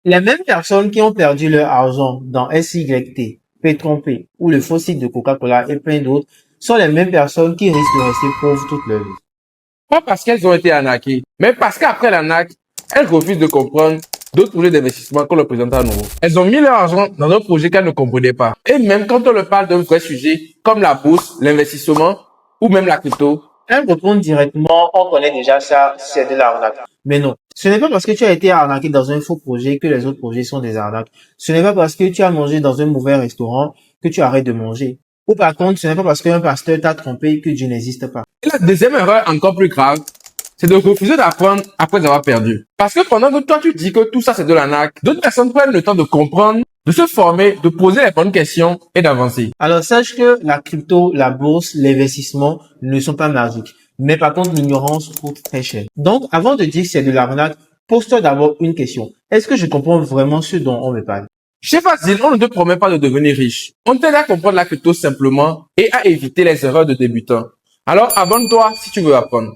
Les mêmes personnes qui ont perdu leur argent dans SYT, P-Trompé ou le faux site de Coca-Cola et plein d'autres sont les mêmes personnes qui risquent de rester pauvres toute leur vie. Pas parce qu'elles ont été arnaquées, mais parce qu'après l'arnaque, elles refusent de comprendre d'autres projets d'investissement qu'on leur présente à nouveau. Elles ont mis leur argent dans un projet qu'elles ne comprenaient pas. Et même quand on leur parle d'un vrai sujet, comme la bourse, l'investissement ou même la crypto, Elles répondent directement, on connaît déjà ça, c'est de l'arnaque. Mais non, ce n'est pas parce que tu as été arnaqué dans un faux projet que les autres projets sont des arnaques. Ce n'est pas parce que tu as mangé dans un mauvais restaurant que tu arrêtes de manger. Ou par contre, ce n'est pas parce qu'un pasteur t'a trompé que Dieu n'existe pas. et la deuxième erreur encore plus grave, c'est de refuser d'apprendre après avoir perdu. Parce que pendant que toi tu dis que tout ça c'est de l'arnaque, d'autres personnes prennent le temps de comprendre, de se former, de poser les bonnes questions et d'avancer. Alors sache que la crypto, la bourse, l'investissement ne sont pas magiques. Mais par contre, l'ignorance coûte très cher. Donc, avant de dire que c'est de l'arnaque, pose-toi d'abord une question. Est-ce que je comprends vraiment ce dont on me parle? Chez Facile, on ne te promet pas de devenir riche. On t'aide à comprendre la crypto simplement et à éviter les erreurs de débutants. Alors abonne-toi si tu veux apprendre.